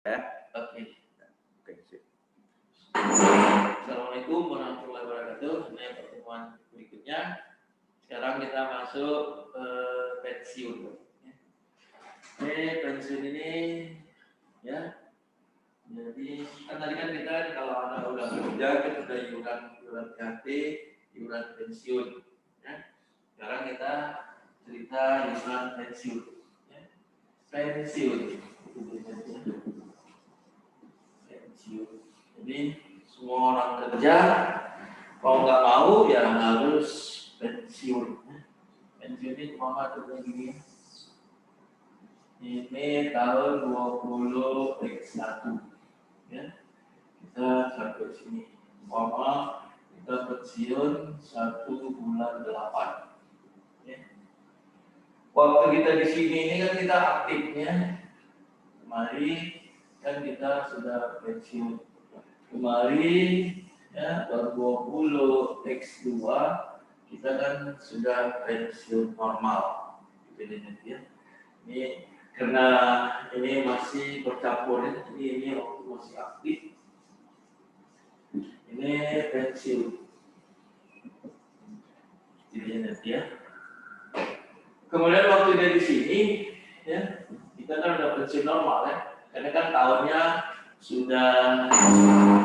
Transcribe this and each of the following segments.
Oke. Assalamualaikum warahmatullahi wabarakatuh. Ini pertemuan berikutnya. Sekarang kita masuk pensiun. Ini pensiun ini, ya. Jadi kan tadi kan kita kalau Anda udah bekerja, kita udah iuran PHT, iuran pensiun. Ya. Sekarang kita cerita iuran pensiun. Ya. Pensiun. Jadi semua orang kerja, kalau nggak mau ya harus pensiun. Pensiun ini cuma turun gini. Ini tahun 20X1. Ya. Kita sampai sini. Mama kita pensiun 1 bulan 8. Ya. Waktu kita di sini ini kan kita aktifnya. Kemarin kan kita sudah pensiun. Kemarin ya tahun 20X2 kita kan sudah pensiun normal. Gitu ya. Ini karena ini masih bercampur, ini waktu masih aktif. Ini pensiun. Jadi ya. Kemudian waktu dia di sini, ya kita kan udah pensiun normal ya, karena kan tahunnya sudah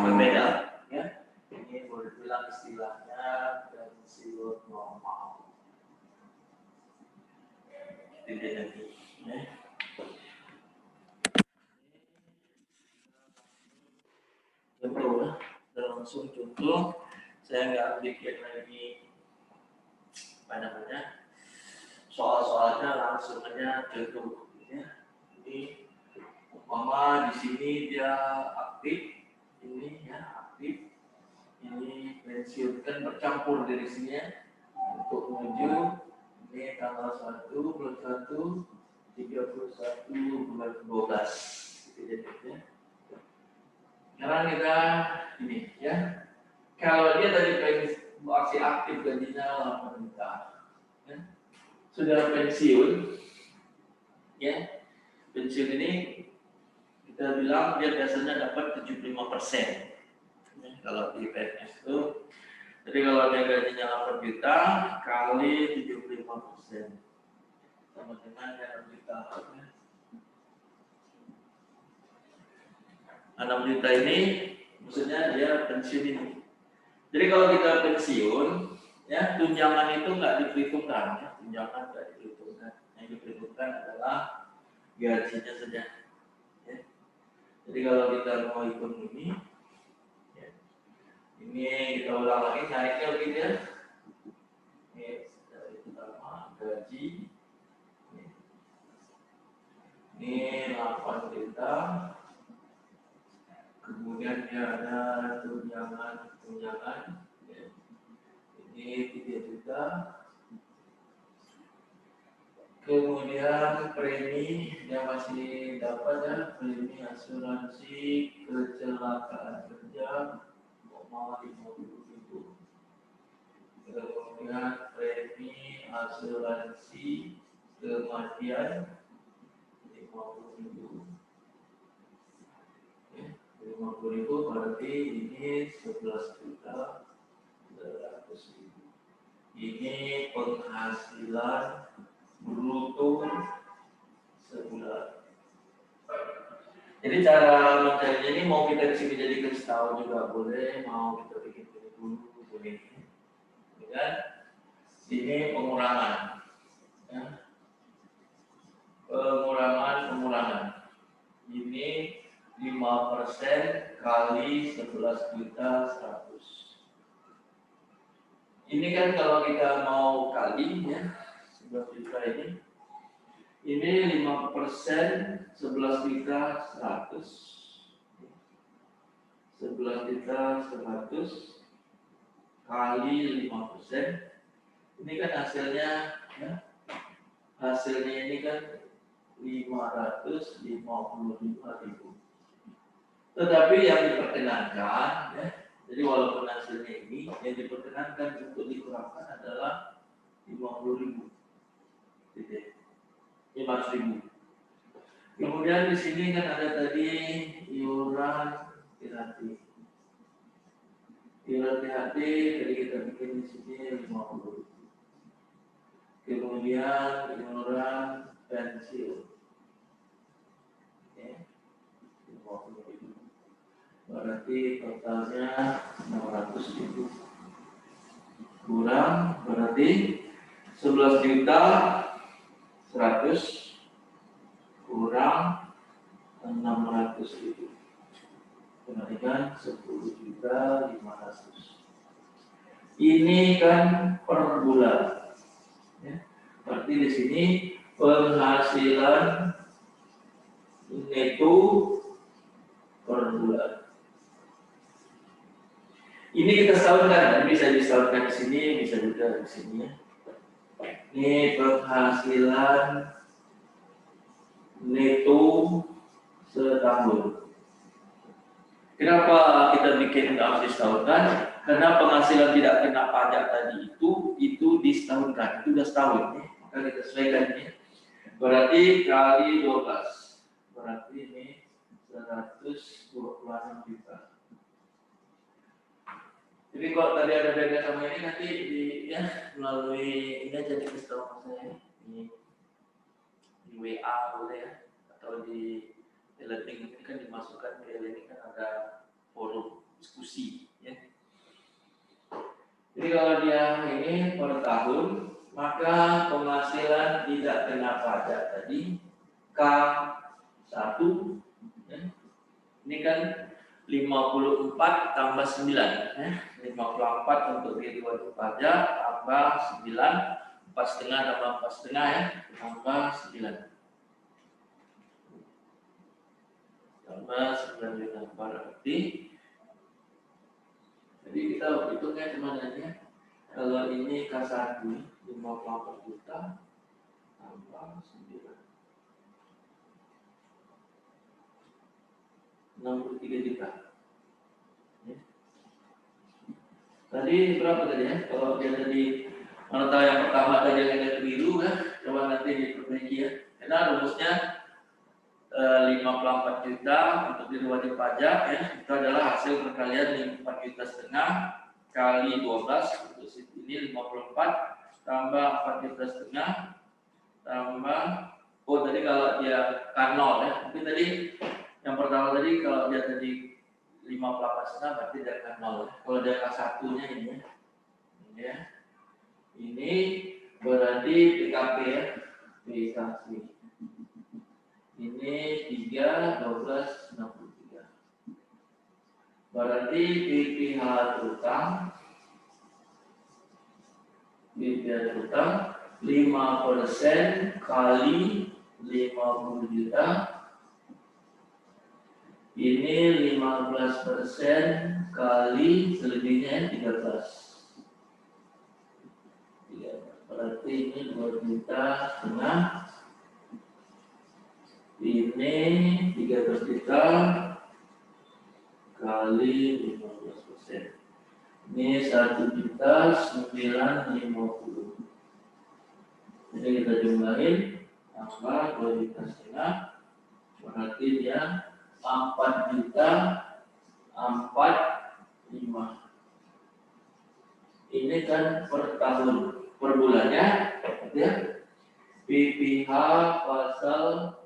berbeda, ya. Ini boleh bilang istilahnya pensiun normal. Jadi ya. Contoh, langsung contoh, saya nggak bikin lagi apa namanya soal-soalnya, langsung aja contoh. Ya. Ini umpama di sini dia aktif, ini ya aktif, ini pensiun kan bercampur dari sini ya. Untuk menuju ini tanggal 1 bulan 1 31 bulan 12. Gitu ya. Sekarang kita ini ya, kalau dia tadi masih aktif gajinya 8 juta, ya, sudah pensiun, ya pensiun ini kita bilang dia biasanya dapat 75%. Ya, kalau di PNS itu, jadi kalau dia gajinya 8 juta kali 75%, sama dengan 6 juta. 6 juta ini maksudnya dia pensiun ini. Jadi kalau kita pensiun, ya tunjangan itu nggak diperhitungkan, ya. Tunjangan nggak diperhitungkan. Yang diperhitungkan adalah gajinya saja. Ya. Jadi kalau kita mau hitung ini, ya, ini kita ulang lagi naiknya begitu ya. Ini dari pertama gaji, ini 8 juta. Kemudian dia ada tunjangan, ya. Ini 3 juta. Kemudian premi dia masih dapat ya, premi asuransi kecelakaan kerja nomor 50.000. Kemudian premi asuransi kematian 50.000. 50.000 berarti ini 11 juta 200.000. Ini penghasilan bruto sebulan. Jadi cara mencarinya ini mau kita di sini jadikan setahun juga boleh, mau kita bikin dulu boleh. Ya, ini pengurangan. Ya. Pengurangan. Ini 5% kali 11 juta 100. Ini kan kalau kita mau kali ya 11 juta ini 5% 11 juta 100. 11 juta 100 kali 5%. Ini kan hasilnya ya. Hasilnya ini kan 555.000. Tetapi yang diperkenankan, ya, jadi walaupun hasilnya ini, yang diperkenankan untuk dikurangkan adalah 50.000, 500.000. Kemudian di sini kan ada tadi Iuran THT tadi kita bikin di sini 50. Kemudian iuran pensiun. Oke. 50.000. Berarti totalnya 600.000. Kurang berarti 11.100.000 kurang 600.000. Kembalikan 10.500.000. Ini kan per bulan. Ya. Berarti di sini penghasilan neto per bulan. Ini kita setahunkan, bisa disetahunkan di sini, bisa juga di sini. Ini penghasilan neto setahun. Kenapa kita bikin harus disetahunkan? Karena penghasilan tidak kena pajak tadi itu disetahunkan, itu sudah setahun. Maka kita sesuaikan ini. Berarti kali 12. Berarti ini 126 juta. Jadi kalau tadi ada beda sama ini nanti melalui ini aja dikasih tahu sama saya di WA boleh ya, atau di e-learning ini kan dimasukkan ke e-learning kan ada forum diskusi ya. Jadi kalau dia ini per tahun maka penghasilan tidak kena pajak tadi K1 ya. Ini kan 54 tambah 9 ya. 54 untuk diri wajib pajak tambah 9 4,5 tambah 4,5 ya tambah 9 tambah 9 juta. Berarti jadi kita hitungnya sebenarnya kalau ini K1 54 juta tambah 9 63 juta. Ya. Tadi berapa tadi ya? Kalau dia tadi mana tahu yang pertama tadi yang ada keliru kan? Coba nanti diperbaiki ya. Karena rumusnya 54 juta untuk diri wajib pajak ya. Itu adalah hasil perkalian 4,5 juta kali 12 untuk ini 54 tambah 4,5 juta tambah tadi kalau dia K0 ya. Mungkin tadi yang pertama tadi kalau dia tadi 58 berarti dia K0 ya. Kalau dia K1 nya ini ya. Ini berarti PKP ya. PKP. Ini 3, 12, 63. Berarti PPh utang 5% kali 50 juta. Ini 15% kali selebihnya 13. Berarti ini 2,5 juta. Ini 13 juta kali 15%. Ini 1.950. Jadi kita jumlahin tambah 2,5 juta. Berarti dia 4 juta 45. Ini kan per tahun, per bulannya ya. PPh pasal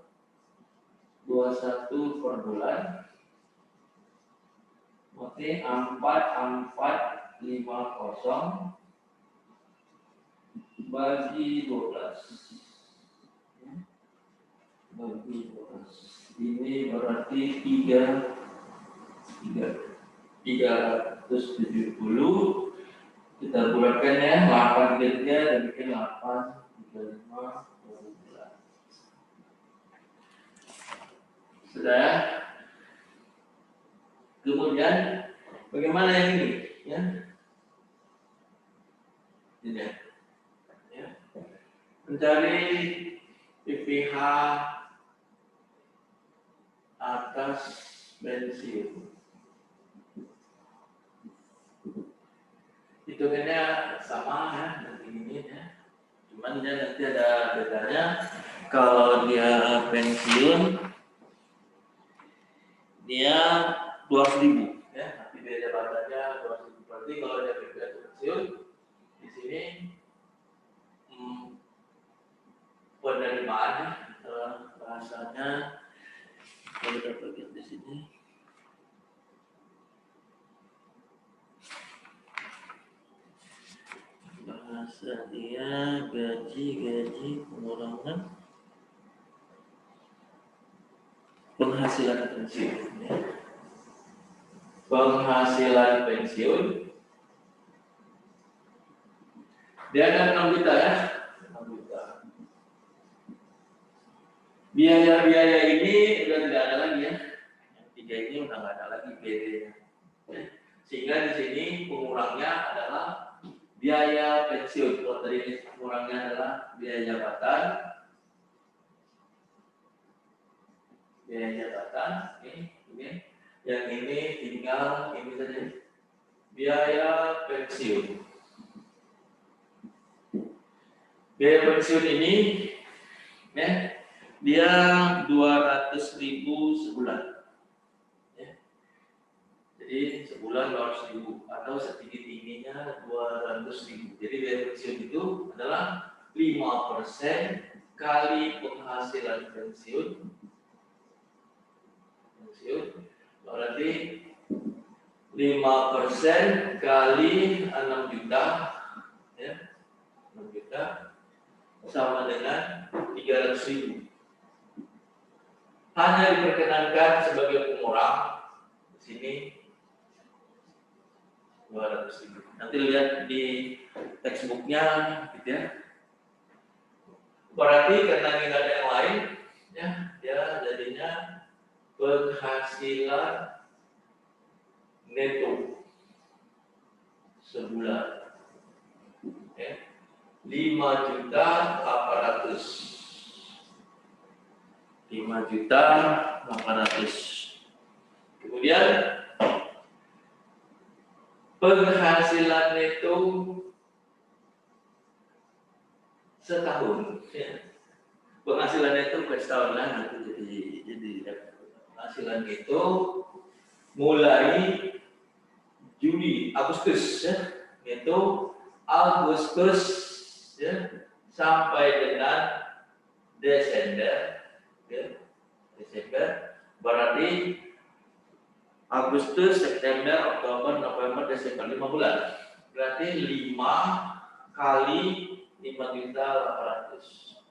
21 per bulan. Oke, 4450 bagi 12. Bagi 12. Ini berarti 370. Kita bulatkan ya, 8 dan bikin 8, 35, 12. Sudah. Kemudian bagaimana yang ini? Ya. Ini. Ya. Mencari PPh atas pensiun. Hitungannya sama ya, nanti ini ya. Cuman dia nanti ada bedanya. Kalau dia pensiun, dia 200.000 ya. Nanti beda batasnya 200.000 per Berarti kalau DP atau pensiun di sini penerimaannya bahasanya kalau kita bagian di sini bahasa dia gaji pengurangan penghasilan pensiun ya. Penghasilan pensiun dia ada 6 juta ya, 6 juta. Biaya-biaya ini udah tidak ada lagi ya. Yang 3 ini udah nggak ada lagi biayanya. Ya. Sehingga di sini pengurangnya adalah biaya pensiun. Kalau tadi pengurangnya adalah biaya jabatan. Biaya jabatan ini. Yang ini tinggal ini saja. Biaya pensiun. Biaya pensiun ini ya, dia 200.000 sebulan. Ya. Jadi sebulan 200.000 atau setinggi-tingginya 200.000. Jadi biaya pensiun itu adalah 5% kali penghasilan pensiun. Berarti 5% kali 6 juta ya, 6 juta sama dengan 300.000. Hanya diperkenankan sebagai pengurang di sini 200.000. Nanti lihat di textbooknya gitu ya. Berarti karena ini ada yang lain ya, dia jadinya penghasilan neto sebulan ya, 5.800.000. Kemudian penghasilan neto setahun ya. Penghasilan neto per setahun lah nanti jadi penghasilan itu mulai Juli, Agustus ya, itu Agustus ya, sampai dengan Desember ya, Desember berarti Agustus, September, Oktober, November, Desember 5 bulan. Berarti 5 kali 5.800.000.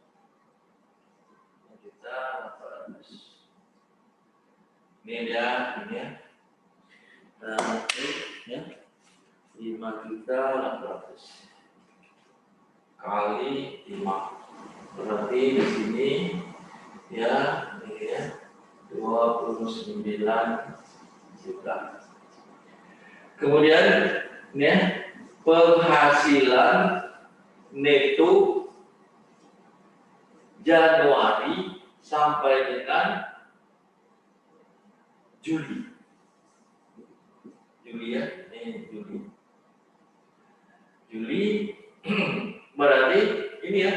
5.800.000. Ini dia, ini ya. Ya. 5.800.000 kali 5. Berarti di sini ya, ini ya 29 juta. Kemudian ini ya, penghasilan neto Januari sampai dengan Juli. Juli ya, ini Juli. Juli berarti ini ya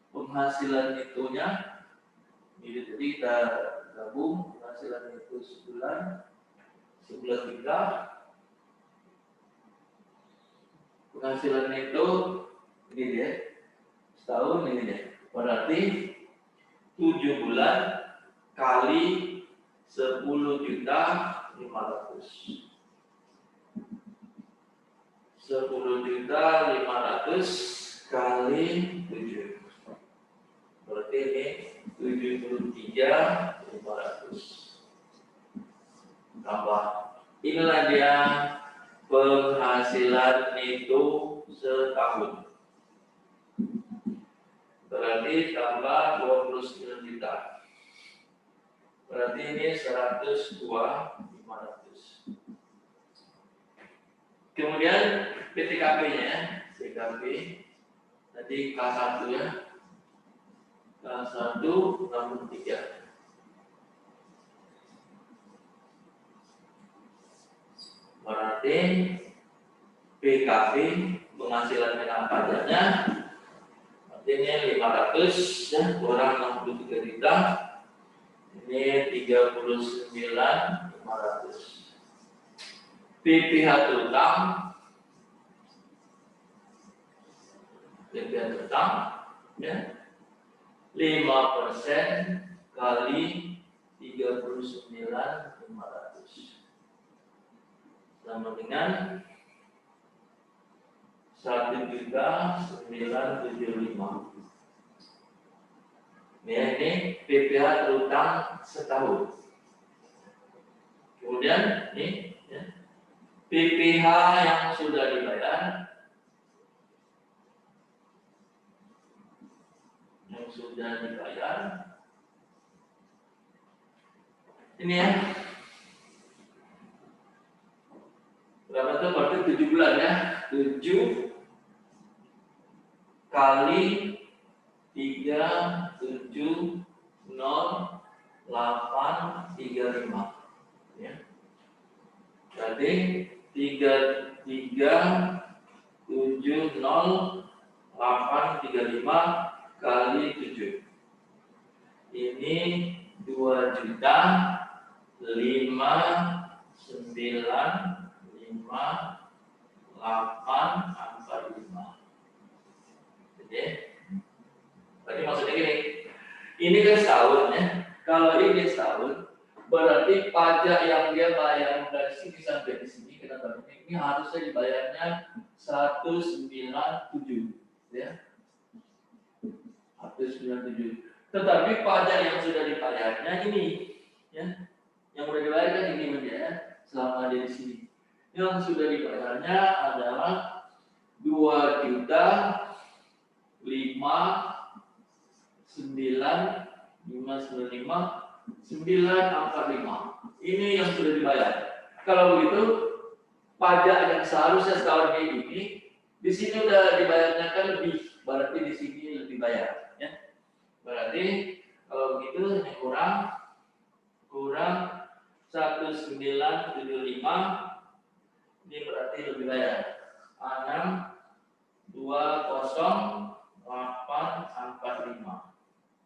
penghasilan netonya. Jadi kita gabung penghasilan neto sebulan kita penghasilan neto ini dia setahun ini dia. Berarti 7 bulan kali 10.500.000. 10.500.000 kali 7. Berarti ini 73.500. Tambah. Inilah dia penghasilan neto setahun. Berarti tambah 29 juta. Berarti ini 102.500. Kemudian PTKP-nya, PTKP tadi K1 ya. K1 63. Berarti PKP penghasilan dengan pajaknya artinya 500 ya, kurang 63 juta. Ini 39.500. PPh terutang, ya, 5% kali 39.500 sama dengan 1.975. Ya, ini PPh terutang setahun. Kemudian ini ya, PPh yang sudah dibayar, ini ya, berapa tuh? Berarti 7 bulan ya, 7 kali 370.835 ya. Berarti 370.835 kali 7. Ini 2.595.845. Jadi, berarti maksudnya gini, ini kan setahun ya. Kalau ini setahun, berarti pajak yang dia bayar dari sini sampai di sini, kita tahu ini harusnya dibayarnya 197, ya. 197. Tetapi pajak yang sudah dibayarnya ini, ya, yang sudah dibayarkan ini ya, selama dia di sini. Yang sudah dibayarnya adalah 2.595.945. Ini yang sudah dibayar. Kalau begitu, pajak yang seharusnya setahun ini di sini udah dibayarnya kan lebih, berarti di sini lebih bayar, ya. Berarti kalau begitu ini kurang 1975, ini berarti lebih bayar 620.845.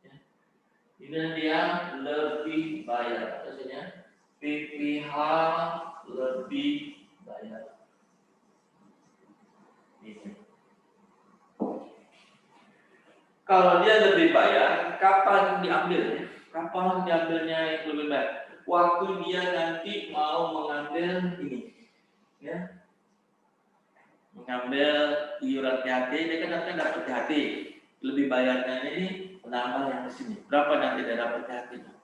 Ya. Ini dia lebih bayar, maksudnya PPh lebih bayar. Ini. Kalau dia lebih bayar, kapan diambil? Kapan diambilnya yang lebih bayar? Waktu dia nanti mau mengambil ini, ya, mengambil iuran THT, dia kan dapat THT. Lebih bayarnya ini penambah yang di sini. Berapa nanti dia dapat THT-nya?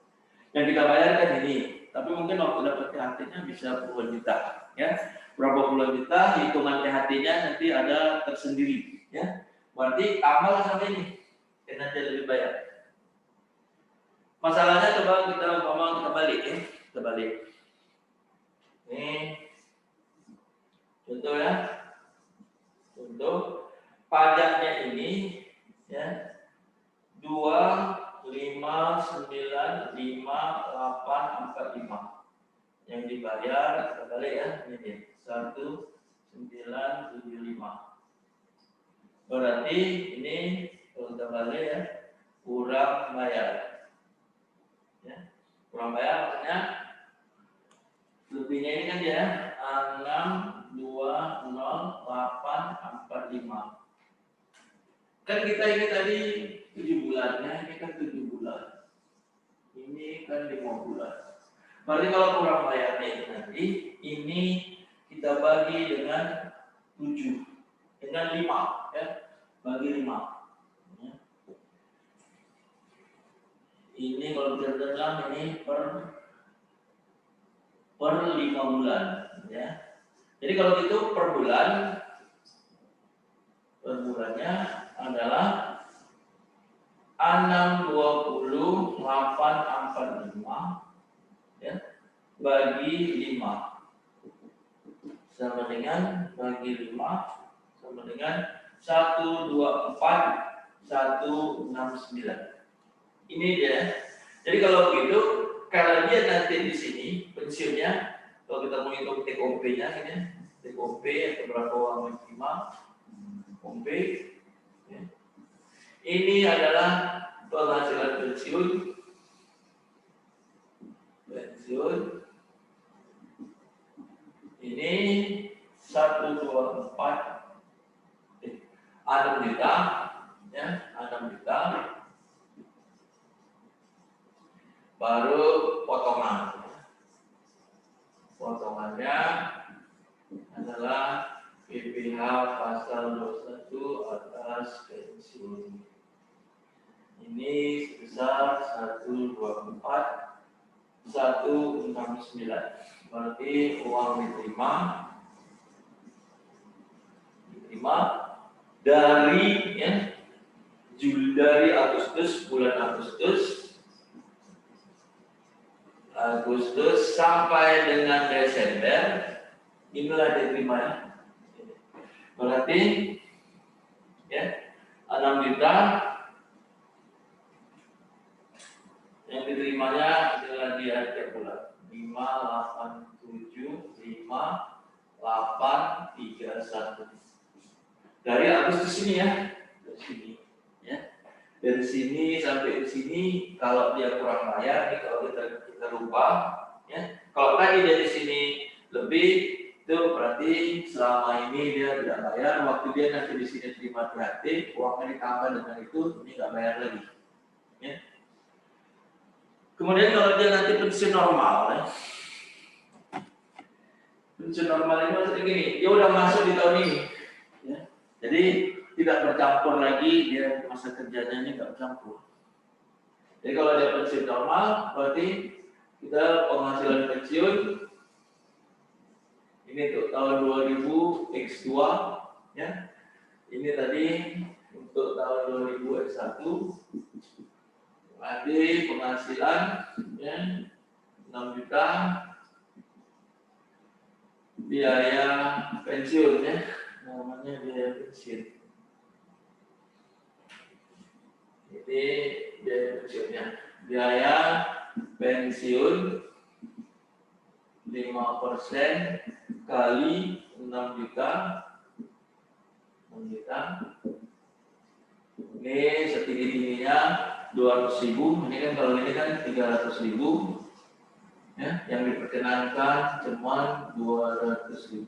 Yang kita bayarkan ini, tapi mungkin waktu dapat THT-nya bisa puluhan juta, ya. Berapa puluhan juta, hitungan THT-nya nanti ada tersendiri, ya. Berarti tambah sampai ini. Nanti lebih bayar. Masalahnya coba kita balik ya, kita balik. Ini contoh ya, contoh pajaknya ini ya 2.595.845 yang dibayar, kita balik ya, ini dia 1.975. Berarti ini kalau kita balik ya, kurang bayar. Ya, kurang bayar maksudnya lebihnya ini kan ya 620.845. Kan kita ini tadi 7 bulannya, ini kan 7 bulan. Ini kan 5 bulan. Berarti kalau kurang bayarnya itu nanti, ini kita bagi dengan 7, dengan 5 ya, bagi 5. Ini kalau kita bilang ini per 5 bulan ya. Jadi kalau itu per bulannya adalah 620.845 ya, bagi 5 sama dengan 124.169. Ini dia. Jadi kalau begitu, kalau dia nanti di sini pensiunnya, kalau kita menghitung TOP-nya ini, TOP atau berapa uang maksimal, TOP, ya. Ini adalah penghasilan pensiun, ini ini 124 6 juta, ya 6 juta. Baru potongan. Potongannya adalah PPh pasal 21 atas pensiun. Ini sebesar 124 169. Berarti uang diterima dari dari Agustus, bulan Agustus sampai dengan Desember, inilah diterima. Berarti 6 juta yang diterimanya adalah di akhir bulan 587 5831 dari Agustus ini dari sini dari sini sampai ke sini. Kalau dia kurang bayar, kalau kita rubah kalau tadi dari sini lebih, itu berarti selama ini dia tidak bayar. Waktu dia nanti di sini terima THT, uangnya ditambah dengan itu, ini nggak bayar lagi. Kemudian kalau dia nanti pensiun normal, pensiun normal ini maksudnya gini, dia udah masuk di tahun ini, jadi tidak bercampur lagi, dia masa kerjanya ini nggak bercampur. Jadi kalau dia pensiun normal, berarti kita penghasilan pensiun ini tuh tahun 2000 X2, ini tadi untuk tahun 2000 X1, berarti penghasilan 6 juta, biaya pensiun namanya biaya pensiun. Ini biaya pensiunnya. Biaya pensiun 5% kali 6 juta. 6 juta. Ini setinggi-tingginya 200.000. Ini kan kalau ini kan 300.000. Yang diperkenankan cuma 200.000.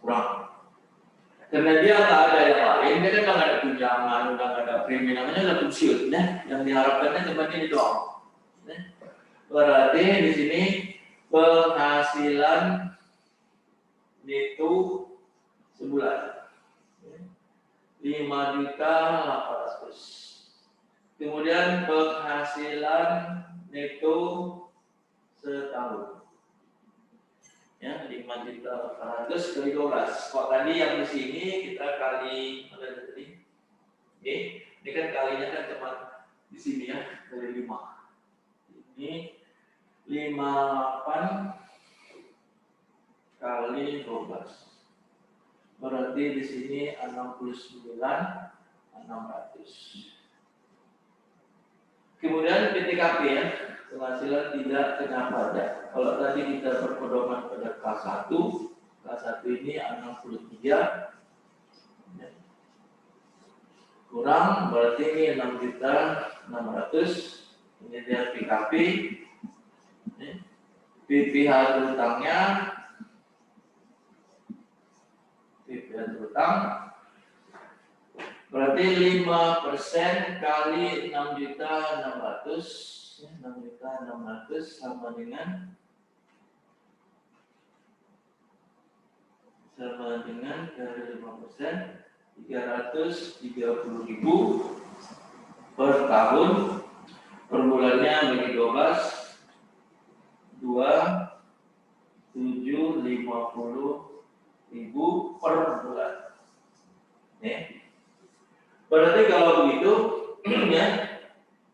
Kurang. Karena dia nggak ada yang lain, dia kan nggak ada tunjangan, udah nggak ada premi, namanya udah pensiun, yang diharapkannya cuma ini doang. Berarti di sini penghasilan itu sebulan 5.800.000. Kemudian penghasilan itu setahun. 5.800.000 kali 12. Kalau tadi yang di sini kita kali ada tadi. Ini kan kalinya kan cuma di sini dari 5. Ini 58 kali 12. Berarti di sini 69.600. Kemudian PTKP penghasilan tidak kena pajak. Kalau tadi kita berpedoman pada K1, K1 ini 63 kurang, berarti ini 6.600.000. Ini dia PKP. PPh terutangnya, PPh terutang berarti 5% kali 6.600.000. 6.600.000 sama dengan dari 5%, 330.000 per tahun. Per bulannya bagi 12, 2.750.000 per bulan. Berarti kalau begitu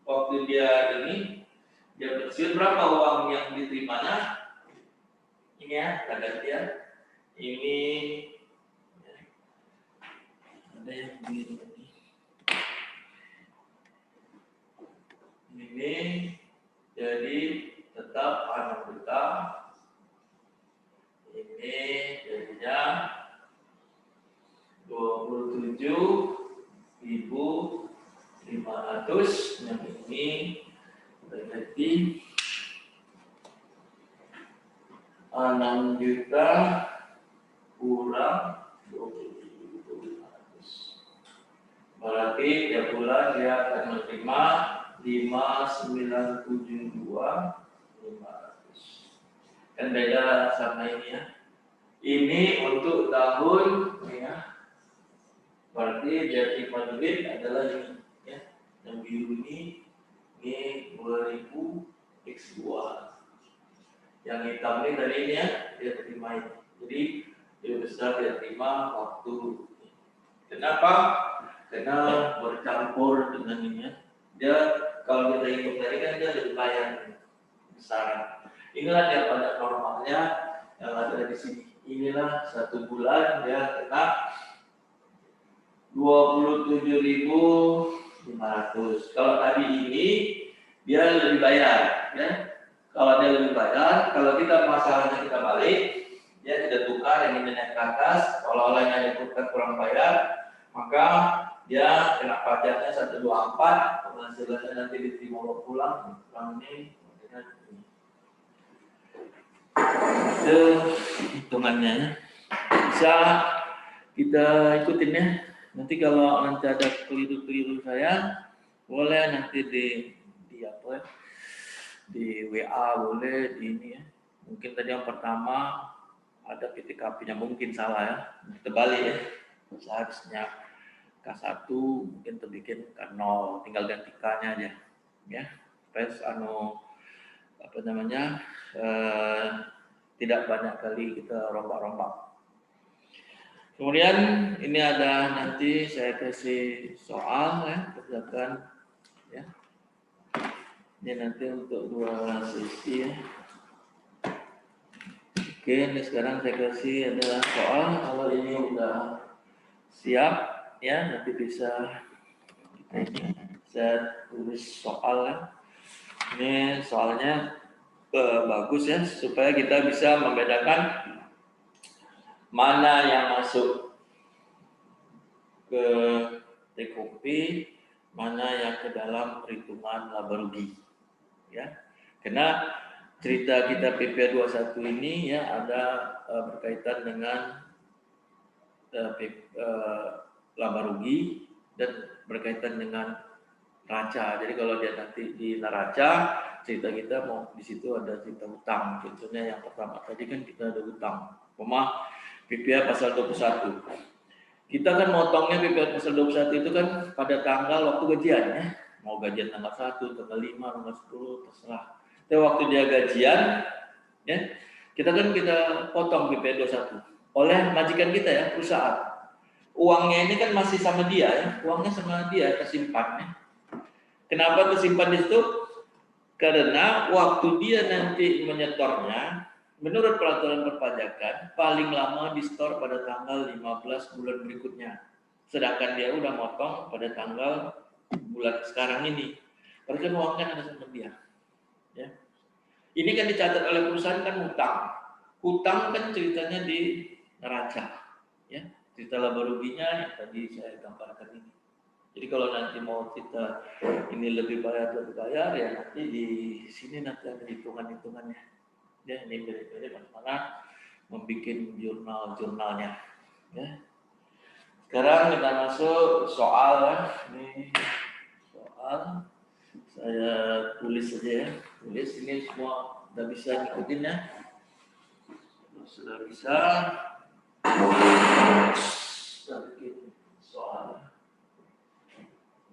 waktu dia pensiun, berapa uang yang diterimanya? Ini ada dia. Ini ada yang begini. Ini jadi tetap 6 juta. Ini jadinya 27.500. Yang ini berarti 6 juta kurang 27.500. Berarti tiap bulan dia akan menerima 5.972.500. Kan beda sama ini ya. Ini untuk tahun ya. Berarti dia terima duit adalah ini ya. Yang biru ini 2000 X2. Yang hitam ini tadi ini ya, dia terima ini. Jadi dia besar dia terima waktu. Kenapa? Karena bercampur dengan ini ya. Dia kalau kita hitung tadi kan dia lebih banyak besar. Inilah dia pada normalnya yang ada di sini. Inilah 1 bulan dia kena 27.500. Kalau tadi ini dia lebih bayar, ya. Kalau dia lebih bayar, kalau kita masalahnya kita balik, dia tidak tukar yang ini naik ke atas, kalau lainnya ditukar kurang bayar, maka dia kena pajaknya 124, penghasilannya nanti diterima pulang ini. Itu hitungannya ya. Bisa kita ikutin ya. Nanti kalau nanti ada keliru-keliru saya, boleh nanti di apa ya? Di WA boleh, di ini ya. Mungkin tadi yang pertama ada PTKP-nya mungkin salah ya. Kita balik ya. Seharusnya K1 mungkin terbikin K0, tinggal ganti K-nya aja. Ya. Terus apa namanya? Tidak banyak kali kita rombak-rombak. Kemudian ini ada nanti saya kasih soal ya, kerjakan ya. Ini nanti untuk 2 sesi ya. Oke, ini sekarang saya kasih adalah soal. Kalau ini udah siap ya, nanti bisa saya tulis soal ya. Ini soalnya bagus ya, supaya kita bisa membedakan mana yang masuk ke TKP, mana yang ke dalam perhitungan laba rugi. Ya, karena cerita kita PPA 21 ini ya ada berkaitan dengan laba rugi dan berkaitan dengan neraca. Jadi kalau dia nanti di neraca, cerita kita mau di situ ada cerita hutang. Contohnya yang pertama tadi kan kita ada hutang. PPA pasal 21. Kita kan motongnya PPA pasal 21 itu kan pada tanggal waktu gajian ya. Mau gajian tanggal 1, tanggal 5, tanggal 10, terserah. Tapi waktu dia gajian, ya, kita potong PPA 21 oleh majikan kita ya, perusahaan. Uangnya ini kan masih sama dia ya, uangnya sama dia tersimpan ya. Kenapa tersimpan di situ? Karena waktu dia nanti menyetornya, menurut peraturan perpajakan, paling lama di-store pada tanggal 15 bulan berikutnya. Sedangkan dia udah motong pada tanggal bulan sekarang ini. Berarti uangnya ada sama dia. Ya. Ini kan dicatat oleh perusahaan kan hutang. Hutang kan ceritanya di neraca. Ya. Cerita laba ruginya yang tadi saya gambarkan ini. Jadi kalau nanti mau kita ini lebih bayar ya nanti di sini nanti ada hitungan-hitungannya. Ya, ini beda-beda bagaimana membuat jurnal-jurnalnya. Ya. Sekarang kita masuk soal ya. Ini soal saya tulis saja ya. Tulis ini semua sudah bisa ngikutin ya. Sudah bisa. Sudah bikin soal.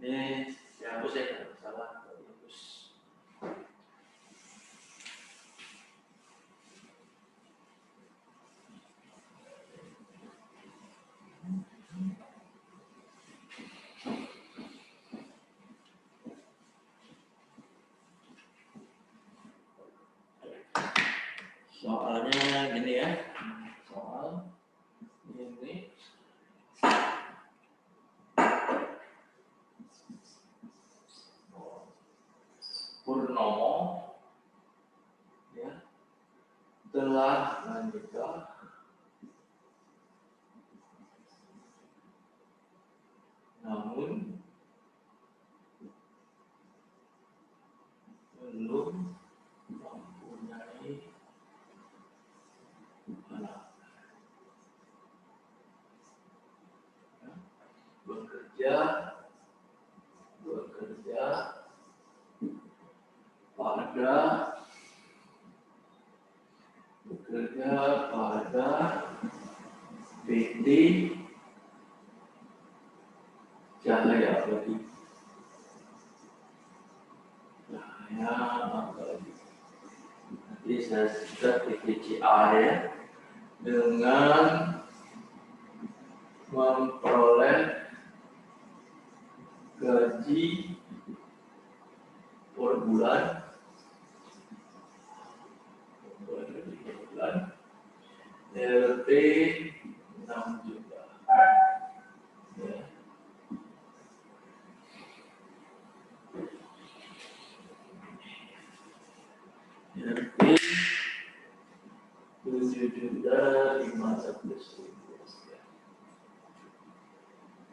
Ini siapa saya salah bagus. Soalnya gini ya. Soal ini Purnomo ya telah menikah namun belum mempunyai kerja pada PT Cahaya Abadi. Cahaya Abadi. Nanti saya sudah PTCA ya, dengan memperoleh gaji per bulan, LP 6 juta. Ya. LP 7 juta 500.000.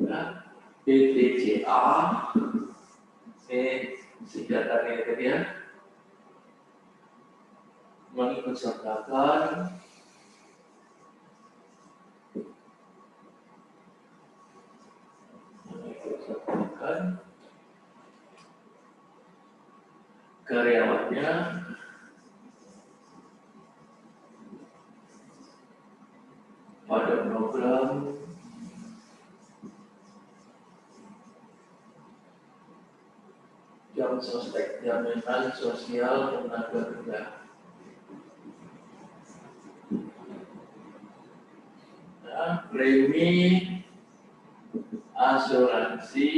Nah, PTCA singkatannya tadi ya, mengikutsertakan karyawannya pada program jaminan sosial tenaga kerja. Nah, premi asuransi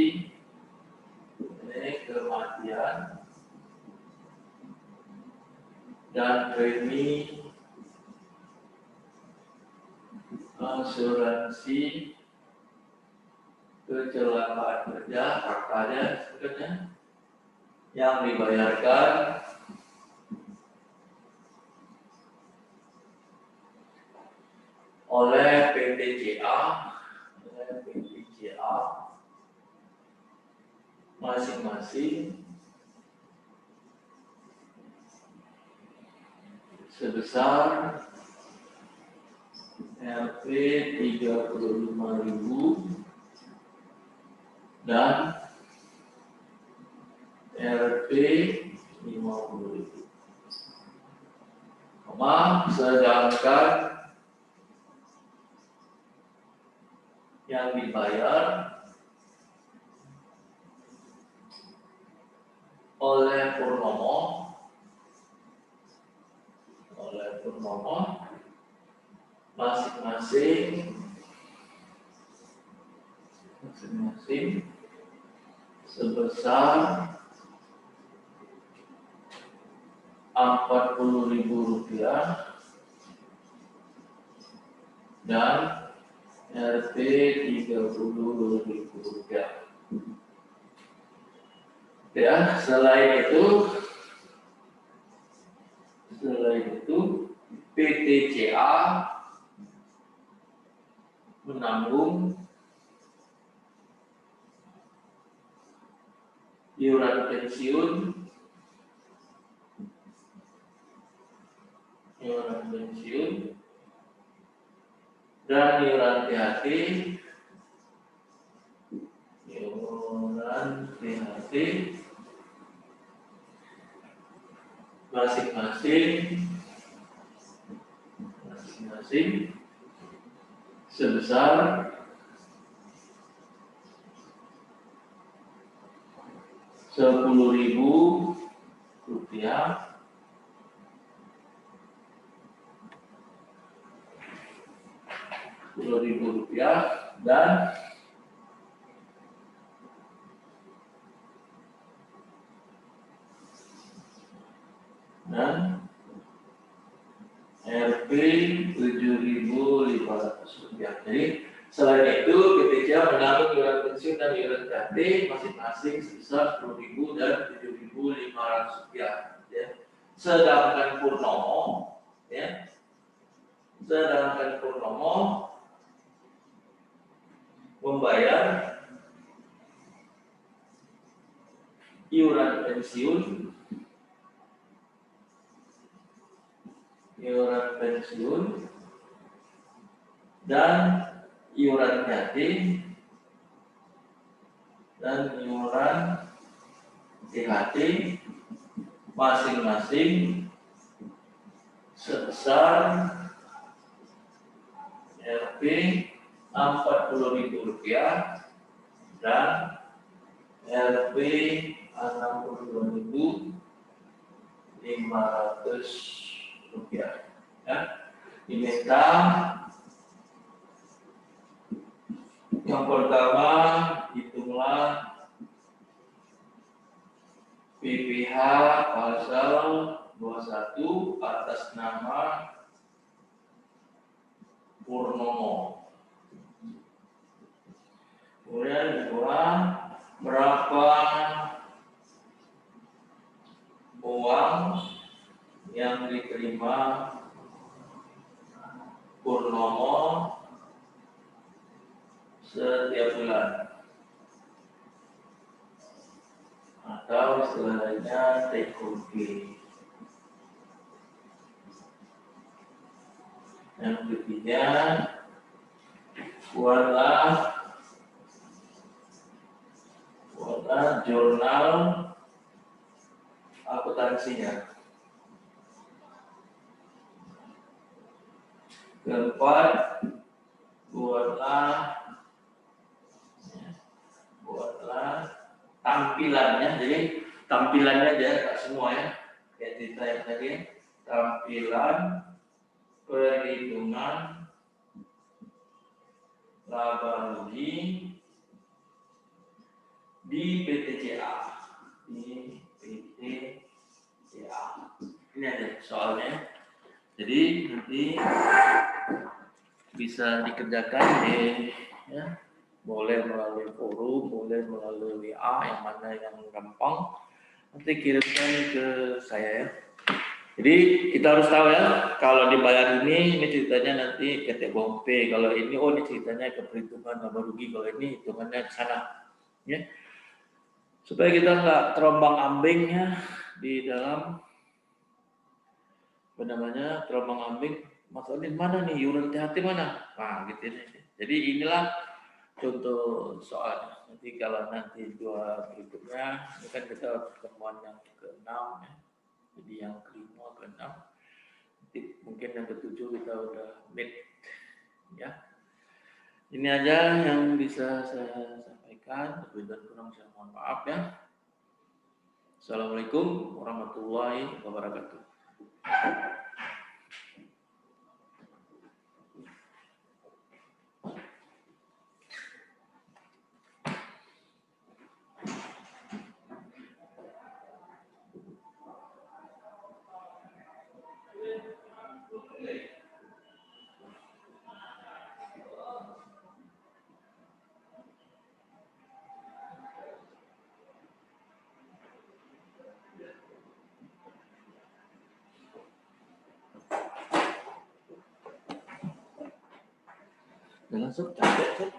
ini kematian dan premi asuransi kecelakaan kerja, kakaknya sebenarnya yang dibayarkan oleh PTCA masing-masing sebesar Rp 35.000 dan Rp 50.000. Sedangkan yang dibayar oleh Purnomo masing-masing sebesar Rp40.000 dan Rp 30.000. Ya, selain itu PTCA menanggung iuran pensiun dan iuran THT masing-masing sebesar Rp10.000 dan Rp 7.500. Jadi selain itu PTCA menanggung iuran pensiun dan iuran THT masing-masing sebesar Rp10.000 dan Rp7.500. Ya. Sedangkan Purnomo membayar iuran pensiun dan iuran THT masing-masing sebesar RP Rp40.000 dan RP Rp62.500 ya. Diminta yang pertama hitunglah PPh pasal 21 atas nama Purnomo. Kemudian kedua, berapa uang yang diterima Purnomo setiap bulan, atau istilahnya take home pay. Yang ketiga, buatlah jurnal akuntansinya. Keempat, buatlah tampilannya. Jadi tampilannya aja, nggak semua ya. Kayak cerita yang tadi, tampilan perhitungan laba rugi di PTCA. Ini aja soalnya. Jadi nanti bisa dikerjakan ya, boleh melalui forum, boleh melalui WA, yang mana yang gampang nanti kirimkan ke saya ya. Jadi kita harus tahu ya, kalau dibayar ini ceritanya nanti PT Bompe, kalau ini ini ceritanya ke perhitungan laba rugi, kalau ini hitungannya ke sana ya. Supaya kita nggak terombang ambingnya di dalam terombang ambing, maksudnya mana nih, iuran THT mana? Nah gitu ini. Jadi inilah contoh soal. Nanti kalau nanti dua berikutnya, ini kan kita pertemuan yang ke-6 ya. Jadi yang ke-5 ke-6, nanti mungkin yang ke-7 kita udah meet ya. Ini aja yang bisa saya sampaikan. Lebih dan kurang saya mohon maaf ya. Assalamualaikum warahmatullahi wabarakatuh. Langsung capek,